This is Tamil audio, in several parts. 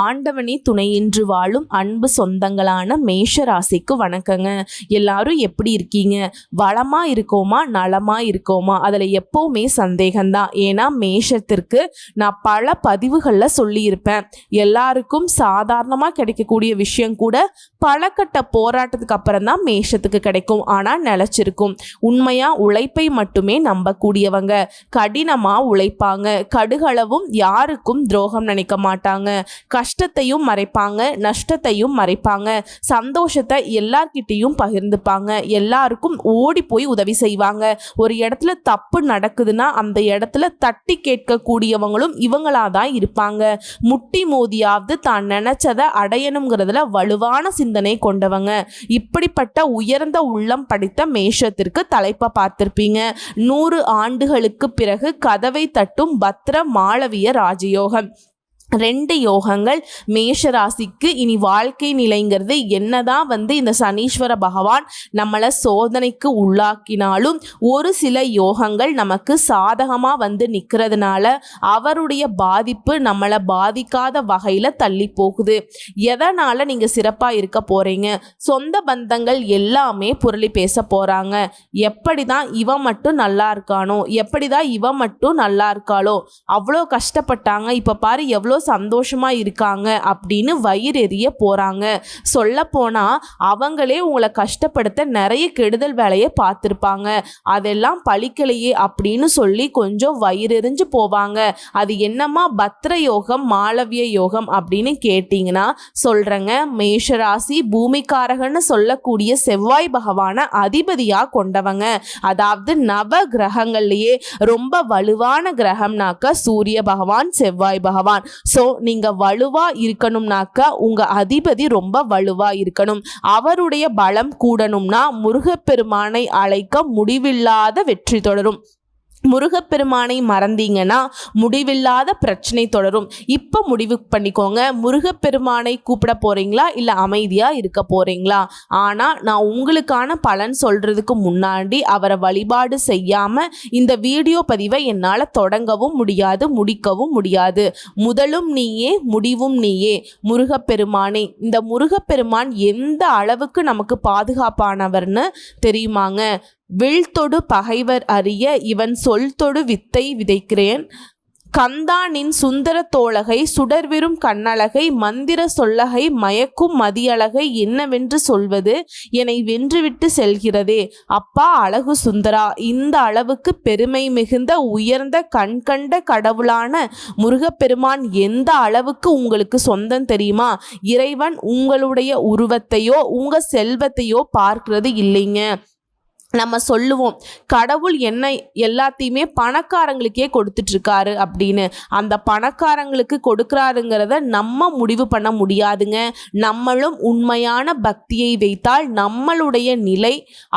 ஆண்டவனே துணையின்றி வாழும் அன்பு சொந்தங்களான மேஷ ராசிக்கு வணக்கங்க. எல்லாரும் எப்படி இருக்கீங்க? வளமா இருக்கோமா, நலமா இருக்கோமா? அதில் எப்போவுமே சந்தேகம்தான். ஏன்னா மேஷத்திற்கு நான் பல பதிவுகளில் சொல்லியிருப்பேன், எல்லாருக்கும் சாதாரணமாக கிடைக்கக்கூடிய விஷயம் கூட பல கட்ட போராட்டத்துக்கு அப்புறம் தான் மேஷத்துக்கு கிடைக்கும். ஆனால் நிலச்சிருக்கும். உண்மையாக உழைப்பை மட்டுமே நம்பக்கூடியவங்க, கடினமாக உழைப்பாங்க, கடுகளவும் யாருக்கும் துரோகம் நினைக்க மாட்டாங்க, கஷ்டத்தையும் மறைப்பாங்க, நஷ்டத்தையும் மறைப்பாங்க, சந்தோஷத்தை எல்லார்கிட்டையும் பகிர்ந்துப்பாங்க, எல்லாருக்கும் ஓடி போய் உதவி செய்வாங்க. ஒரு இடத்துல தப்பு நடக்குதுன்னா அந்த இடத்துல தட்டி கேட்கக்கூடியவங்களும் இவங்களா தான் இருப்பாங்க. முட்டி மோதியாவது தான் நினைச்சதை அடையணுங்கிறதுல வலுவான சிந்தனை கொண்டவங்க. இப்படிப்பட்ட உயர்ந்த உள்ளம் படித்த மேஷத்திற்கு தலைப்பை பார்த்திருப்பீங்க. 100 ஆண்டுகளுக்கு பிறகு கதவை தட்டும் பத்ர மாளவிய ராஜயோகம். 2 யோகங்கள் மேஷ ராசிக்கு. இனி வாழ்க்கை நிலைங்கிறது என்னதான் இந்த சனீஸ்வர பகவான் நம்மளை சோதனைக்கு உள்ளாக்கினாலும் ஒரு சில யோகங்கள் நமக்கு சாதகமாக நிற்கிறதுனால அவருடைய பாதிப்பு நம்மளை பாதிக்காத வகையில் தள்ளி போகுது. எதனால் நீங்கள் சிறப்பாக இருக்க போகிறீங்க? சொந்த பந்தங்கள் எல்லாமே புரளி பேச போகிறாங்க. எப்படி தான் இவன் மட்டும் நல்லா இருக்கானோ, எப்படி தான் இவன் மட்டும் நல்லா இருக்காளோ, அவ்வளோ கஷ்டப்பட்டாங்க, இப்போ பாரு எவ்வளோ சந்தோஷமா இருக்காங்க அப்படின்னு வயிறு எரிய போறாங்க. சொல்ல போனா அவங்களே உங்களை கஷ்டப்படுத்த நிறைய கெடுதல் வேலையை பார்த்துருப்பாங்க, அதெல்லாம் பழிக்கலையே அப்படின்னு சொல்லி கொஞ்சம் வயிறெறிஞ்சு போவாங்க. அது என்னமா பத்ர யோகம் மாளவிய யோகம் அப்படின்னு கேட்டீங்கன்னா சொல்றேங்க. மேஷராசி பூமிக்காரகன்னு சொல்லக்கூடிய செவ்வாய் பகவான அதிபதியா கொண்டவங்க. அதாவது நவ கிரகங்கள்லயே ரொம்ப வலுவான கிரகம்னாக்க சூரிய பகவான், செவ்வாய் பகவான். ஸோ நீங்கள் வலுவாக இருக்கணும்னாக்கா உங்கள் அதிபதி ரொம்ப வலுவாக இருக்கணும். அவருடைய பலம் கூடணும்னா முருகப்பெருமானை அழைக்க முடிவில்லாத வெற்றி தொடரும். முருகப்பெருமானை மறந்தீங்கன்னா முடிவில்லாத பிரச்சனை தொடரும். இப்போ முடிவு பண்ணிக்கோங்க, முருகப்பெருமானை கூப்பிட போகிறீங்களா இல்லை அமைதியாக இருக்க போகிறீங்களா? ஆனால் நான் உங்களுக்கான பலன் சொல்கிறதுக்கு முன்னாடி அவரை வழிபாடு செய்யாமல் இந்த வீடியோ பதிவை என்னால் தொடங்கவும் முடியாது, முடிக்கவும் முடியாது. முதலும் நீயே, முடிவும் நீயே. முருகப்பெருமானே, இந்த முருகப்பெருமான் எந்த அளவுக்கு நமக்கு பாதுகாப்பானவர்னு தெரியுமாங்க? விழ்தொடு பகைவர் அறிய இவன் சொல்தொடு வித்தை விதைக்கிறேன். கந்தானின் சுந்தர தோழகை சுடர்விரும் கண்ணழகை மந்திர சொல்லகை மயக்கும் மதியழகை என்னவென்று சொல்வது என்னை வென்றுவிட்டு செல்கிறதே. அப்பா அழகு சுந்தரா, இந்த அளவுக்கு பெருமை மிகுந்த உயர்ந்த கண்கண்ட கடவுளான முருகப்பெருமான் எந்த அளவுக்கு உங்களுக்கு சொந்தம் தெரியுமா? இறைவன் உங்களுடைய உருவத்தையோ உங்க செல்வத்தையோ பார்க்கிறது இல்லைங்க. நம்ம சொல்லுவோம் கடவுள் என்ன எல்லாத்தையுமே பணக்காரங்களுக்கே கொடுத்துட்ருக்காரு அப்படின்னு. அந்த பணக்காரங்களுக்கு கொடுக்குறாருங்கிறத நம்ம முடிவு பண்ண முடியாதுங்க. நம்மளும் உண்மையான பக்தியை வைத்தால் நம்மளுடைய நிலை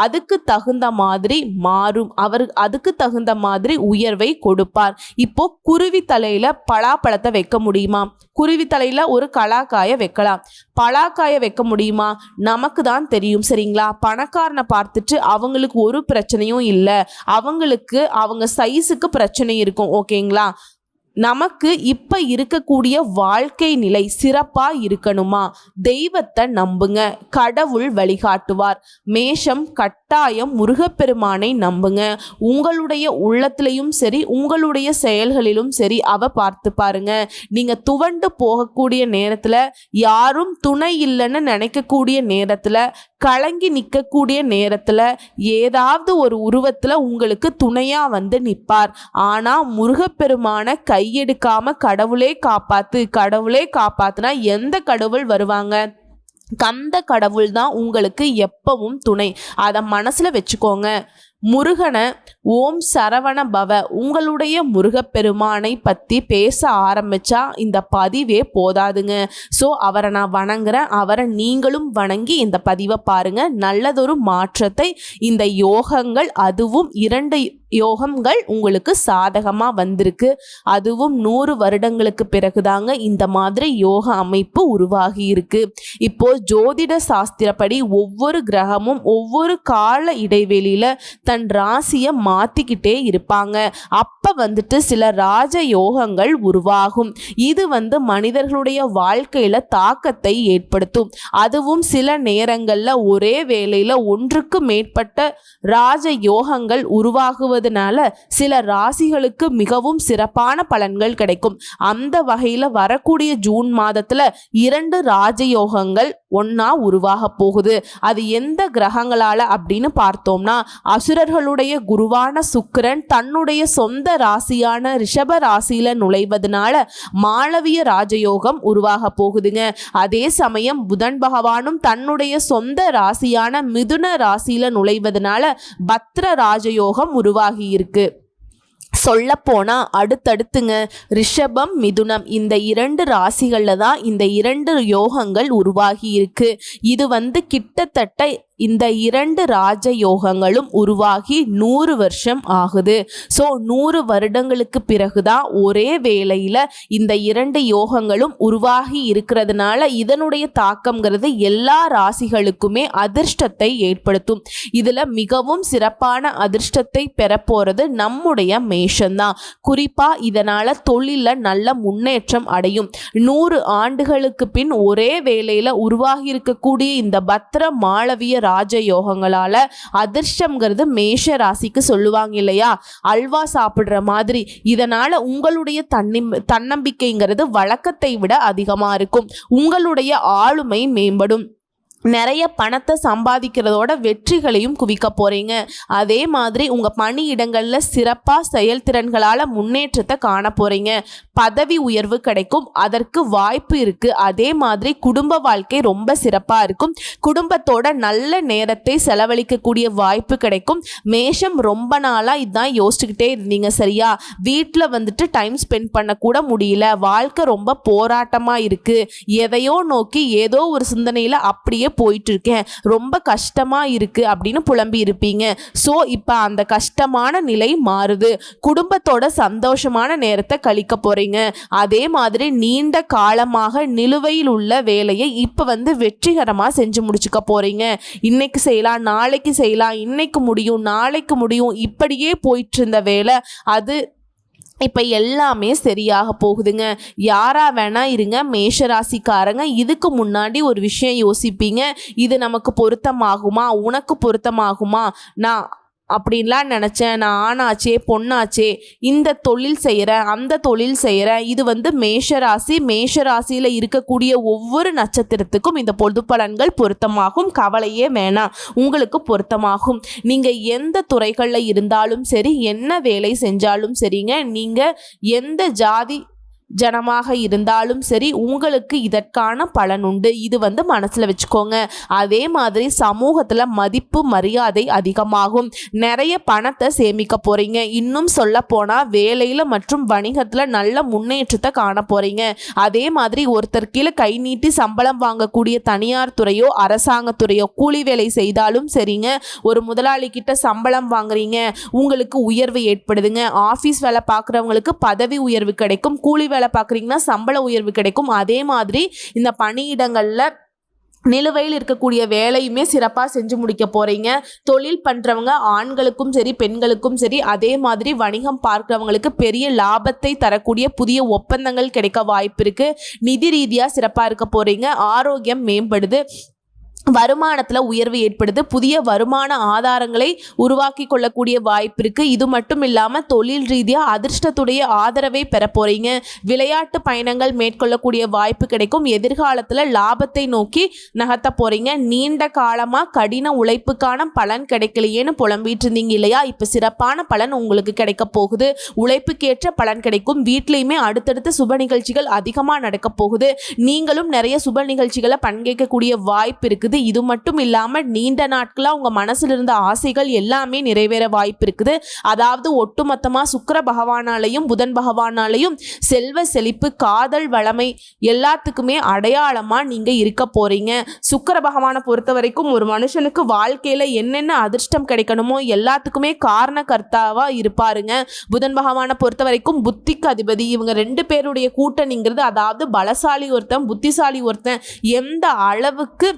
அதுக்கு தகுந்த மாதிரி மாறும். அவர் அதுக்கு தகுந்த மாதிரி உயர்வை கொடுப்பார். இப்போ குருவி தலையில் பலாப்பழத்தை வைக்க முடியுமா? குருவி தலையில் ஒரு கலாக்காயை வைக்கலாம், பலாக்காயை வைக்க முடியுமா? நமக்கு தான் தெரியும், சரிங்களா? பணக்காரனை பார்த்துட்டு அவங்களுக்கு ஒரு பிரச்சனையும் இல்லை, அவங்களுக்கு அவங்க சைஸுக்கு பிரச்சனை இருக்கும், ஓகேங்களா? நமக்கு இப்போ இருக்கக்கூடிய வாழ்க்கை நிலை சிறப்பாக இருக்கணுமா? தெய்வத்தை நம்புங்க, கடவுள் வழிகாட்டுவார். மேஷம் கட்டாயம் முருகப்பெருமானை நம்புங்க. உங்களுடைய உள்ளத்திலையும் சரி உங்களுடைய செயல்களிலும் சரி அவ பார்த்து பாருங்க. நீங்கள் துவண்டு போகக்கூடிய நேரத்தில், யாரும் துணை இல்லைன்னு நினைக்கக்கூடிய நேரத்தில், கலங்கி நிற்கக்கூடிய நேரத்தில் ஏதாவது ஒரு உருவத்தில் உங்களுக்கு துணையாக நிற்பார். ஆனால் முருகப்பெருமான கையெடுக்காம கடவுளே காப்பாத்து, கடவுளே காப்பாத்துனா எந்த கடவுள் வருவாங்க? கந்த கடவுள் தான் உங்களுக்கு எப்பவும் துணை. அதை மனசில் வச்சுக்கோங்க. முருகனை ஓம் சரவண பவ, உங்களுடைய முருகப்பெருமானை பற்றி பேச ஆரம்பித்தா இந்த பதிவே போதாதுங்க. ஸோ அவரை நான் வணங்குறேன், அவரை நீங்களும் வணங்கி இந்த பதிவை பாருங்கள். நல்லதொரு மாற்றத்தை இந்த யோகங்கள், அதுவும் 2 யோகங்கள் உங்களுக்கு சாதகமாக வந்திருக்கு. அதுவும் 100 வருடங்களுக்கு பிறகுதாங்க இந்த மாதிரி யோக அமைப்பு உருவாகி இருக்கு. இப்போ ஜோதிட சாஸ்திரப்படி ஒவ்வொரு கிரகமும் ஒவ்வொரு கால இடைவெளியில தன் ராசியை மாத்திக்கிட்டே இருப்பாங்க. அப்ப வந்துட்டு சில ராஜ யோகங்கள் உருவாகும். இது மனிதர்களுடைய வாழ்க்கையில தாக்கத்தை ஏற்படுத்தும். அதுவும் சில நேரங்கள்ல ஒரே வேளையில ஒன்றுக்கு மேற்பட்ட ராஜ யோகங்கள் உருவாகுவதனால சில ராசிகளுக்கு மிகவும் சிறப்பான பலன்கள் கிடைக்கும். அந்த வகையில வரக்கூடிய ஜூன் மாதத்துல 2 ராஜயோகங்கள் ஒன்னா உருவாக போகுது. அது எந்த கிரகங்களால அப்படின்னு பார்த்தோம்னா, அசுரர்களுடைய குருவான சுக்கிரன் தன்னுடைய சொந்த ராசியான ரிஷப ராசியில நுழைவதனால மாளவிய ராஜயோகம் உருவாக போகுதுங்க. அதே சமயம் புதன் பகவானும் தன்னுடைய சொந்த ராசியான மிதுன ராசியில நுழைவதனால பத்ர ராஜயோகம் உருவாகி இருக்கு. சொல்ல போனா அடுத்தடுத்துங்க ரிஷபம் மிதுனம் இந்த 2 ராசிகள்ல தான் இந்த 2 யோகங்கள் உருவாகி இருக்கு. இது கிட்டத்தட்ட இந்த 2 ராஜ யோகங்களும் உருவாகி 100 வருஷம் ஆகுது. ஸோ 100 வருடங்களுக்கு பிறகுதான் ஒரே வேளையில் இந்த 2 யோகங்களும் உருவாகி இருக்கிறதுனால இதனுடைய தாக்கம்ங்கிறது எல்லா ராசிகளுக்குமே அதிர்ஷ்டத்தை ஏற்படுத்தும். இதில் மிகவும் சிறப்பான அதிர்ஷ்டத்தை பெறப்போகிறது நம்முடைய மேஷம்தான். குறிப்பாக இதனால் தொழிலில் நல்ல முன்னேற்றம் அடையும். 100 ஆண்டுகளுக்கு பின் ஒரே வேளையில் உருவாகி இருக்கக்கூடிய இந்த பத்ர மாளவிய ராஜயோகங்களால அதிர்ஷ்டம்ங்கிறது மேஷ ராசிக்கு சொல்லுவாங்க இல்லையா, அல்வா சாப்பிடுற மாதிரி. இதனால உங்களுடைய தன்னம்பிக்கைங்கிறது வழக்கத்தை விட அதிகமா இருக்கும். உங்களுடைய ஆளுமை மேம்படும். நிறைய பணத்தை சம்பாதிக்கிறதோட வெற்றிகளையும் குவிக்க போறீங்க. அதே மாதிரி உங்க பணியிடங்கள்ல சிறப்பா செயல்திறன்களால முன்னேற்றத்தை காண போறீங்க. பதவி உயர்வு கிடைக்கும், அதற்கு வாய்ப்பு இருக்கு. அதே மாதிரி குடும்ப வாழ்க்கை ரொம்ப சிறப்பா இருக்கும். குடும்பத்தோட நல்ல நேரத்தை செலவழிக்கக்கூடிய வாய்ப்பு கிடைக்கும். மேஷம் ரொம்ப நாளா இதான் யோசிச்சுக்கிட்டே இருந்தீங்க சரியா, வீட்டில் டைம் ஸ்பெண்ட் பண்ண கூட முடியல, வாழ்க்கை ரொம்ப போராட்டமா இருக்கு, எதையோ நோக்கி ஏதோ ஒரு சிந்தனையில அப்படியே போயிட்டு இருக்கேன், ரொம்ப கஷ்டமா இருக்கு அப்படின்னு புலம்பி இருப்பீங்க. ஸோ இப்போ அந்த கஷ்டமான நிலை மாறுது. குடும்பத்தோட சந்தோஷமான நேரத்தை கழிக்க போறீங்க. அதே மாதிரி நீண்ட காலமாக நிலுவையில் உள்ள வேலையை இப்போ வெற்றிகரமாக செஞ்சு முடிச்சுக்க போறீங்க. இன்னைக்கு செய்யலாம், நாளைக்கு செய்யலாம், இன்னைக்கு முடியும், நாளைக்கு முடியும், இப்படியே போயிட்டு இருந்த வேலை அது இப்போ எல்லாமே சரியாக போகுதுங்க. யாரா வேணா இருங்க மேஷராசிக்காரங்க, இதுக்கு முன்னாடி ஒரு விஷயம் யோசிப்பீங்க, இது நமக்கு பொருத்தமாகுமா, உனக்கு பொருத்தமாகுமா, நான் அப்படின்லாம் நினச்சேன், நான் ஆணாச்சே பொண்ணாச்சே, இந்த தொழில் செய்கிறேன் அந்த தொழில் செய்கிறேன். இது மேஷராசியில் இருக்கக்கூடிய ஒவ்வொரு நட்சத்திரத்துக்கும் இந்த பொது பலன்கள் பொருத்தமாகும். கவலையே வேணாம், உங்களுக்கு பொருத்தமாகும். நீங்கள் எந்த துறைகளில் இருந்தாலும் சரி, என்ன வேலை செஞ்சாலும் சரிங்க, நீங்கள் எந்த ஜாதி ஜனமாக இருந்தாலும் சரி, உங்களுக்கு இதற்கான பலன் உண்டு. இது மனசில் வச்சுக்கோங்க. அதே மாதிரி சமூகத்தில் மதிப்பு மரியாதை அதிகமாகும். நிறைய பணத்தை சேமிக்க போகிறீங்க. இன்னும் சொல்ல போனால் வேலையில் மற்றும் வணிகத்தில் நல்ல முன்னேற்றத்தை காண போகிறீங்க. அதே மாதிரி ஒருத்தர் கீழே கை நீட்டி சம்பளம் வாங்கக்கூடிய தனியார் துறையோ அரசாங்கத்துறையோ கூலி வேலை செய்தாலும் சரிங்க, ஒரு முதலாளி கிட்ட சம்பளம் வாங்குறீங்க, உங்களுக்கு உயர்வு ஏற்படுதுங்க. ஆஃபீஸ் வேலை பார்க்குறவங்களுக்கு பதவி உயர்வு கிடைக்கும். கூலி வேலை பார்க்குறீங்கன்னா சம்பள உயர்வு கிடைக்கும். அதே மாதிரி இந்த பணியிடங்களில் நிலுவையில் இருக்கக்கூடிய வேலையுமே சிறப்பாக செஞ்சு முடிக்க போகிறீங்க. தொழில் பண்ணுறவங்க ஆண்களுக்கும் சரி பெண்களுக்கும் சரி, அதே மாதிரி வணிகம் பார்க்குறவங்களுக்கு பெரிய லாபத்தை தரக்கூடிய புதிய ஒப்பந்தங்கள் கிடைக்க வாய்ப்பு இருக்குது. நிதி ரீதியாக சிறப்பாக இருக்க போகிறீங்க. ஆரோக்கியம் மேம்படுது. வருமானத்தில் உயர்வு ஏற்படுது. புதிய வருமான ஆதாரங்களை உருவாக்கி கொள்ளக்கூடிய வாய்ப்பு இருக்குது. இது மட்டும் இல்லாமல் தொழில் ரீதியாக அதிர்ஷ்டத்துடைய ஆதரவை பெற போகிறீங்க. விளையாட்டு பயணங்கள் மேற்கொள்ளக்கூடிய வாய்ப்பு கிடைக்கும். எதிர்காலத்தில் லாபத்தை நோக்கி நகர்த்த போகிறீங்க. நீண்ட காலமாக கடின உழைப்புக்கான பலன் கிடைக்கலையேன்னு புலம்பிட்டு இருந்தீங்க இல்லையா, இப்போ சிறப்பான பலன் உங்களுக்கு கிடைக்க போகுது. உழைப்புக்கேற்ற பலன் கிடைக்கும். வீட்லேயுமே அடுத்தடுத்த சுப நிகழ்ச்சிகள் அதிகமாக நடக்க போகுது. நீங்களும் நிறைய சுப நிகழ்ச்சிகளை பங்கேற்கக்கூடிய வாய்ப்பு இருக்குது. இருக்குது. இது மட்டும் இல்லாமல் நீண்ட நாட்களாக உங்கள் மனசில் இருந்த ஆசைகள் எல்லாமே நிறைவேற வாய்ப்பு இருக்குது. அதாவது ஒட்டுமொத்தமாக சுக்கிர பகவானாலையும் புதன் பகவானாலையும் செல்வ செழிப்பு, காதல் வளமை எல்லாத்துக்குமே அடையாளமாக நீங்கள் இருக்க போகிறீங்க. சுக்கிர பகவானை பொறுத்த வரைக்கும் ஒரு மனுஷனுக்கு வாழ்க்கையில் என்னென்ன அதிர்ஷ்டம் கிடைக்கணுமோ எல்லாத்துக்குமே காரணகர்த்தாவாக இருப்பாருங்க. புதன் பகவானை பொறுத்த வரைக்கும் புத்திக்கு அதிபதி. இவங்க 2 பேருடைய கூட்டணிங்கிறது, அதாவது பலசாலி ஒருத்தன் புத்திசாலி ஒருத்தன் எந்த அளவுக்கு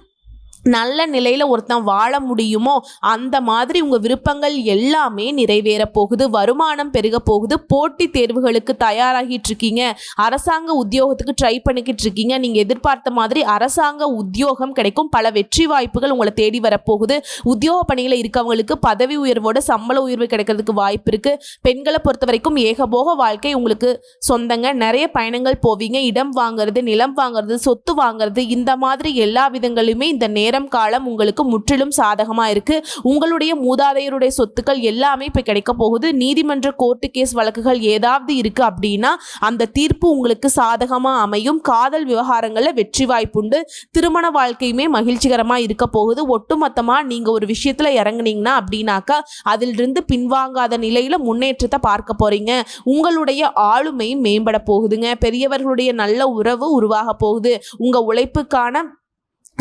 நல்ல நிலையில் ஒருத்தன் வாழ முடியுமோ அந்த மாதிரி உங்கள் விருப்பங்கள் எல்லாமே நிறைவேற போகுது. வருமானம் பெருக போகுது. போட்டி தேர்வுகளுக்கு தயாராகிட்டு இருக்கீங்க. அரசாங்க உத்தியோகத்துக்கு ட்ரை பண்ணிக்கிட்டு இருக்கீங்க. நீங்கள் எதிர்பார்த்த மாதிரி அரசாங்க உத்தியோகம் கிடைக்கும். பல வெற்றி வாய்ப்புகள் உங்களை தேடி வரப்போகுது. உத்தியோக பணியில் இருக்கவங்களுக்கு பதவி உயர்வோட சம்பள உயர்வு கிடைக்கிறதுக்கு வாய்ப்பு இருக்குது. பெண்களை பொறுத்த வரைக்கும் ஏகபோக வாழ்க்கை உங்களுக்கு சொந்தங்க. நிறைய பயணங்கள் போவீங்க. இடம் வாங்குறது, நிலம் வாங்குறது, சொத்து வாங்குறது, இந்த மாதிரி எல்லா விதங்களுமே இந்த நேரம் காலம் உங்களுக்கு முற்றிலும் சாதகமா இருக்கு. உங்களுடைய மூதாதையருடைய சொத்துக்கள் எல்லாமே இப்ப கிடைக்க போகுது. நீதிமன்ற கோர்ட்டு கேஸ் வழக்குகள் ஏதாவது இருக்கு அப்படின்னா அந்த தீர்ப்பு உங்களுக்கு சாதகமா அமையும். காதல் விவகாரங்கள்ல வெற்றி வாய்ப்புண்டு. திருமண வாழ்க்கையுமே மகிழ்ச்சிகரமா இருக்க போகுது. ஒட்டுமொத்தமா நீங்க ஒரு விஷயத்துல இறங்குனீங்கன்னா அப்படின்னாக்கா அதிலிருந்து பின்வாங்காத நிலையில முன்னேற்றத்தை பார்க்க போறீங்க. உங்களுடைய ஆளுமை மேம்பட போகுதுங்க. பெரியவர்களுடைய நல்ல உறவு உருவாக போகுது. உங்க உழைப்புக்கான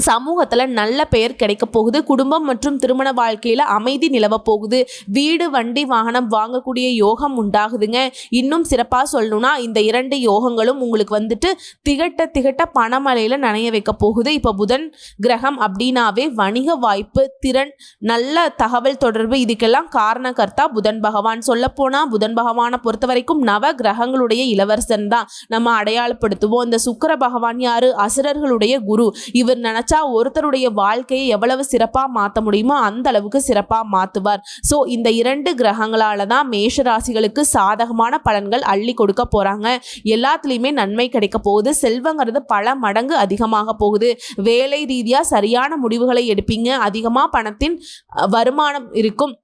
சமூகத்தில் நல்ல பெயர் கிடைக்க போகுது. குடும்பம் மற்றும் திருமண வாழ்க்கையில் அமைதி நிலவ போகுது. வீடு, வண்டி, வாகனம் வாங்கக்கூடிய யோகம் உண்டாகுதுங்க. இன்னும் சிறப்பாக சொல்லணும்னா இந்த 2 யோகங்களும் உங்களுக்கு வந்துட்டு திகட்ட பணமழையில் நனைய வைக்க போகுது. இப்போ புதன் கிரகம் அப்படின்னாவே வணிக வாய்ப்பு, திறன், நல்ல தகவல் தொடர்பு, இதுக்கெல்லாம் காரணகர்த்தா புதன் பகவான். சொல்லப்போனால் புதன் பகவானை பொறுத்த வரைக்கும் நவ கிரகங்களுடைய இளவரசன் தான் நம்ம அடையாளப்படுத்துவோம். இந்த சுக்கிர பகவான் யாரு? அசுரர்களுடைய குரு. இவர் நினைச்சா ஒருத்தருடைய வாழ்க்கையை எவ்வளவு சிறப்பா மாற்ற முடியுமோ அந்த அளவுக்கு சிறப்பா மாத்துவார். சோ இந்த 2 கிரகங்களால தான் மேஷ ராசிகளுக்கு சாதகமான பலன்கள் அள்ளி கொடுக்க போறாங்க. எல்லாத்துலயுமே நன்மை கிடைக்க போகுது. செல்வங்கிறது பல மடங்கு அதிகமாக போகுது. வேலை ரீதியா சரியான முடிவுகளை எடுப்பீங்க. அதிகமா பணத்தின் வருமானம் இருக்கும்.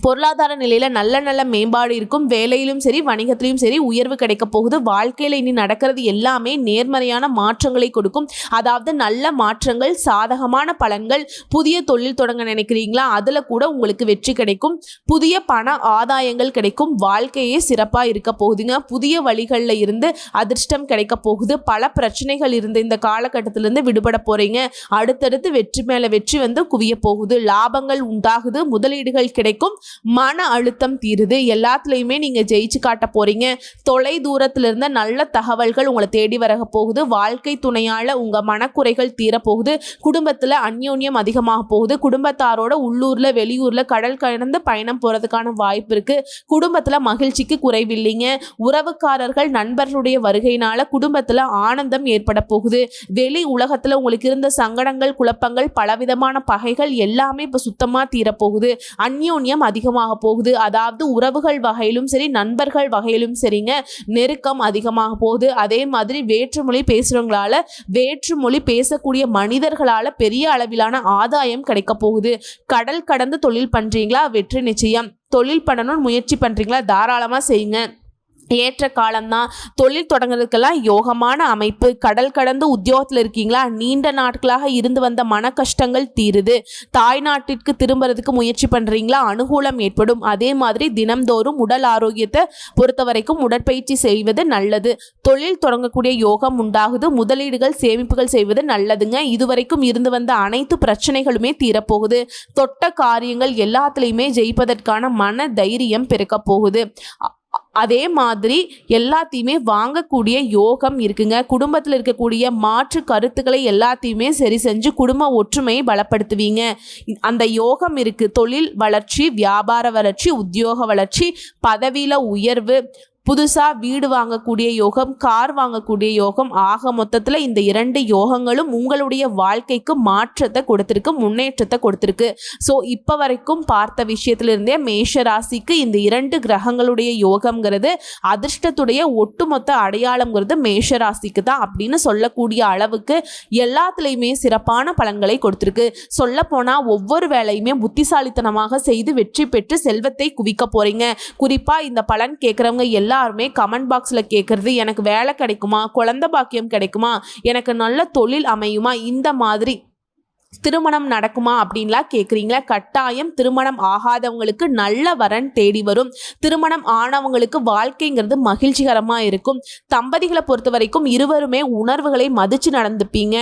பொருளாதார நிலையில நல்ல மேம்பாடு இருக்கும். வேலையிலும் சரி வணிகத்திலும் சரி உயர்வு கிடைக்க போகுது. வாழ்க்கையில இனி நடக்கிறது எல்லாமே நேர்மறையான மாற்றங்களை கொடுக்கும். அதாவது நல்ல மாற்றங்கள், சாதகமான பலன்கள். புதிய தொழில் தொடங்க நினைக்கிறீங்களா? அதுல கூட உங்களுக்கு வெற்றி கிடைக்கும். புதிய பண ஆதாயங்கள் கிடைக்கும். வாழ்க்கையே சிறப்பா இருக்க போகுதுங்க. புதிய வழிகளில் இருந்து அதிர்ஷ்டம் கிடைக்க போகுது. பல பிரச்சனைகள் இருந்த இந்த காலகட்டத்திலிருந்து விடுபட போறீங்க. அடுத்தடுத்து வெற்றி மேல வெற்றி வந்து குவிய போகுது. லாபங்கள் உண்டாகுது. முதலீடுகள் கிடைக்கும். மன அழுத்தம் தீருது. எல்லாத்துலயுமே நீங்க ஜெயிச்சு காட்ட போறீங்க. தொலை தூரத்துல இருந்த நல்ல தகவல்கள் உங்களை தேடி வர போகுது. வாழ்க்கை துணையால உங்க மனக்குறைகள் தீர போகுது. குடும்பத்துல அந்யோன்யம் அதிகமாக போகுது. குடும்பத்தாரோட உள்ளூர்ல வெளியூர்ல கடல் கடந்து பயணம் போறதுக்கான வாய்ப்பு இருக்கு. குடும்பத்துல மகிழ்ச்சிக்கு குறைவில்லைங்க. உறவுக்காரர்கள் நண்பர்களுடைய வருகையினால குடும்பத்துல ஆனந்தம் ஏற்பட போகுது. வெளி உலகத்துல உங்களுக்கு இருந்த சங்கடங்கள், குழப்பங்கள், பலவிதமான பகைகள் எல்லாமே இப்ப சுத்தமா தீரப்போகுது. அந்யோன்யம் அதிகமாக போகுது. அதாவது உறவுகள் வகையிலும் சரி நண்பர்கள் வகையிலும் சரிங்க நெருக்கம் அதிகமாக போகுது. அதே மாதிரி வேற்றுமொழி பேசுறவங்களால, வேற்றுமொழி பேசக்கூடிய மனிதர்களால பெரிய அளவிலான ஆதாயம் கிடைக்க போகுது. கடல் கடந்து தொழில் பண்றீங்களா? வெற்றி நிச்சயம். தொழில் பண்ணணும்னு முயற்சி பண்றீங்களா? தாராளமா செய்யுங்க. ஏற்ற காலம்தான். தொழில் தொடங்குறதுக்கெல்லாம் யோகமான அமைப்பு. கடல் கடந்து உத்தியோகத்தில் இருக்கீங்களா? நீண்ட நாட்களாக இருந்து வந்த மன கஷ்டங்கள் தீருது. தாய் நாட்டிற்கு திரும்புறதுக்கு முயற்சி பண்றீங்களா? அனுகூலம் ஏற்படும். அதே மாதிரி தினம்தோறும் உடல் ஆரோக்கியத்தை பொறுத்த வரைக்கும் உடற்பயிற்சி செய்வது நல்லது. தொழில் தொடங்கக்கூடிய யோகம் உண்டாகுது. முதலீடுகள், சேமிப்புகள் செய்வது நல்லதுங்க. இதுவரைக்கும் இருந்து வந்த அனைத்து பிரச்சனைகளுமே தீரப்போகுது. தொட்ட காரியங்கள் எல்லாத்துலேயுமே ஜெயிப்பதற்கான மன தைரியம் பிறக்க போகுது. அதே மாதிரி எல்லாத்தையுமே வாங்கக்கூடிய யோகம் இருக்குங்க. குடும்பத்தில் இருக்கக்கூடிய மாற்று கருத்துக்களை எல்லாத்தையுமே சரி செஞ்சு குடும்ப ஒற்றுமையை பலப்படுத்துவீங்க. அந்த யோகம் இருக்கு. தொழில் வளர்ச்சி, வியாபார வளர்ச்சி, உத்தியோக வளர்ச்சி, பதவியில உயர்வு, புதுசாக வீடு வாங்கக்கூடிய யோகம், கார் வாங்கக்கூடிய யோகம். ஆக மொத்தத்தில் இந்த 2 யோகங்களும் உங்களுடைய வாழ்க்கைக்கு மாற்றத்தை கொடுத்துருக்கு, முன்னேற்றத்தை கொடுத்துருக்கு. ஸோ இப்போ வரைக்கும் பார்த்த விஷயத்திலிருந்தே மேஷ ராசிக்கு இந்த 2 கிரகங்களுடைய யோகம்ங்கிறது அதிர்ஷ்டத்துடைய ஒட்டுமொத்த அடையாளம்ங்கிறது மேஷ ராசிக்கு தான் அப்படின்னு சொல்லக்கூடிய அளவுக்கு எல்லாத்துலேயுமே சிறப்பான பலன்களை கொடுத்துருக்கு. சொல்லப்போனால் ஒவ்வொரு வேலையுமே புத்திசாலித்தனமாக செய்து வெற்றி பெற்று செல்வத்தை குவிக்க போகிறீங்க. குறிப்பாக இந்த பலன் கேட்குறவங்க எல்லாருமே கமெண்ட் பாக்ஸில் கேட்குறது, எனக்கு வேலை கிடைக்குமா, குழந்தை பாக்கியம் கிடைக்குமா, எனக்கு நல்ல தொழில் அமையுமா, இந்த மாதிரி திருமணம் நடக்குமா அப்படின்லாம் கேட்குறீங்களா? கட்டாயம் திருமணம் ஆகாதவங்களுக்கு நல்ல வரன் தேடி வரும். திருமணம் ஆனவங்களுக்கு வாழ்க்கைங்கிறது மகிழ்ச்சிகரமாக இருக்கும். தம்பதிகளை பொறுத்த வரைக்கும் இருவருமே உணர்வுகளை மதித்து நடந்துப்பீங்க.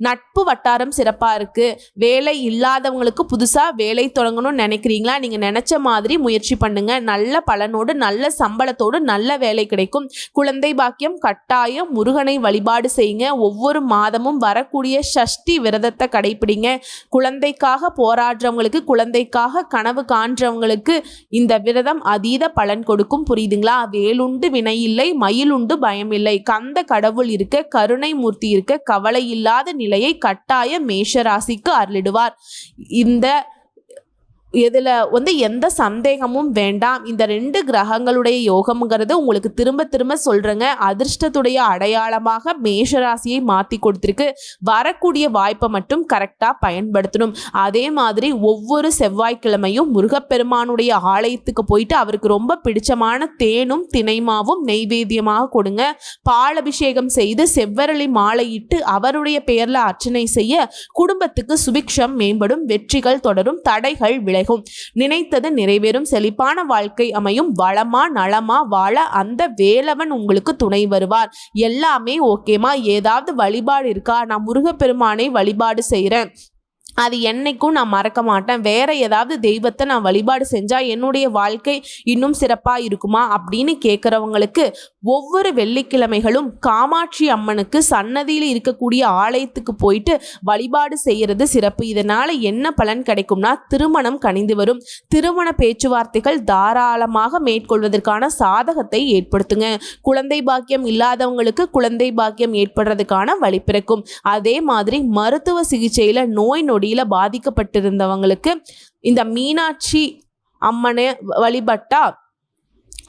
நட்பு வட்டாரம் சிறப்பாக இருக்குது. வேலை இல்லாதவங்களுக்கு புதுசாக வேலை தொடங்கணும்னு நினைக்கிறீங்களா? நீங்கள் நினச்ச மாதிரி முயற்சி பண்ணுங்க. நல்ல பலனோடு நல்ல சம்பளத்தோடு நல்ல வேலை கிடைக்கும். குழந்தை பாக்கியம் கட்டாயம். முருகனை வழிபாடு செய்யுங்க. ஒவ்வொரு மாதமும் வரக்கூடிய சஷ்டி விரதத்தை கடைபிடிங்க. குழந்தைக்காக போராடுறவங்களுக்கு, குழந்தைக்காக கனவு காண்றவங்களுக்கு இந்த விரதம் அதீத பலன் கொடுக்கும். புரியுதுங்களா? வேலுண்டு வினை இல்லை, மயிலுண்டு பயம் இல்லை. கந்த கடவுள் இருக்க, கருணை மூர்த்தி இருக்க, கவலை இல்லாத நிலையை கட்டாய மேஷ ராசிக்கு அருளிடுவார். இந்த இதில் எந்த சந்தேகமும் வேண்டாம். இந்த 2 கிரகங்களுடைய யோகம்ங்கிறது உங்களுக்கு திரும்ப திரும்ப சொல்கிறேங்க, அதிர்ஷ்டத்துடைய அடையாளமாக மேஷராசியை மாற்றி கொடுத்துருக்கு. வரக்கூடிய வாய்ப்பை மட்டும் கரெக்டாக பயன்படுத்தணும். அதே மாதிரி ஒவ்வொரு செவ்வாய்க்கிழமையும் முருகப்பெருமானுடைய ஆலயத்துக்கு போயிட்டு அவருக்கு ரொம்ப பிடிச்சமான தேனும் தினைமாவும் நெய்வேத்தியமாக கொடுங்க. பாலபிஷேகம் செய்து செவ்வரளி மாலையிட்டு அவருடைய பெயரில் அர்ச்சனை செய்ய குடும்பத்துக்கு சுபிக்ஷம் மேம்படும், வெற்றிகள் தொடரும், தடைகள் விலை, நினைத்தது நிறைவேறும், செழிப்பான வாழ்க்கை அமையும், வளமா நலமா வாழ அந்த வேலவன் உங்களுக்கு துணை வருவார். எல்லாமே ஓகேமா? ஏதாவது வழிபாடு இருக்கா? நான் முருகப்பெருமானை வழிபாடு செய்கிறேன், அது என்னைக்கும் நான் மறக்க மாட்டேன், வேற ஏதாவது தெய்வத்தை நான் வழிபாடு செஞ்சால் என்னுடைய வாழ்க்கை இன்னும் சிறப்பாக இருக்குமா அப்படின்னு கேட்குறவங்களுக்கு ஒவ்வொரு வெள்ளிக்கிழமைகளும் காமாட்சி அம்மனுக்கு சன்னதியில் இருக்கக்கூடிய ஆலயத்துக்கு போயிட்டு வழிபாடு செய்கிறது சிறப்பு. இதனால் என்ன பலன் கிடைக்கும்னா, திருமணம் கனிந்து வரும். திருமண பேச்சுவார்த்தைகள் தாராளமாக மேற்கொள்வதற்கான சாதகத்தை ஏற்படுத்துங்க. குழந்தை பாக்கியம் இல்லாதவங்களுக்கு குழந்தை பாக்கியம் ஏற்படுறதுக்கான வழி பிறக்கும். அதே மாதிரி மருத்துவ சிகிச்சையில் நோய் நொடியில் பாதிக்கப்பட்டிருந்தவங்களுக்கு இந்த மீனாட்சி அம்மனை வழிபட்டா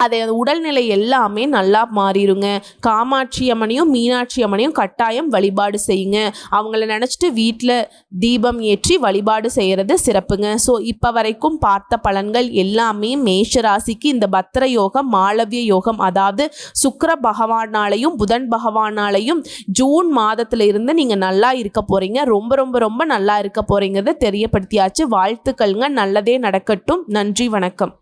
அதை உடல்நிலை எல்லாமே நல்லா மாறிடுங்க. காமாட்சி அம்மனையும் மீனாட்சி அம்மனையும் கட்டாயம் வழிபாடு செய்யுங்க. அவங்கள நினச்சிட்டு வீட்டில் தீபம் ஏற்றி வழிபாடு செய்கிறது சிறப்புங்க. ஸோ இப்போ வரைக்கும் பார்த்த பலன்கள் எல்லாமே மேஷ ராசிக்கு இந்த பத்திர யோகம், மாளவிய யோகம், அதாவது சுக்கிர பகவானாலையும் புதன் பகவானாலையும் ஜூன் மாதத்துல இருந்து நீங்கள் நல்லா இருக்க போகிறீங்க. ரொம்ப ரொம்ப ரொம்ப நல்லா இருக்க போகிறீங்கிறத தெரியப்படுத்தியாச்சு. வாழ்த்துக்கள்ங்க. நல்லதே நடக்கட்டும். நன்றி, வணக்கம்.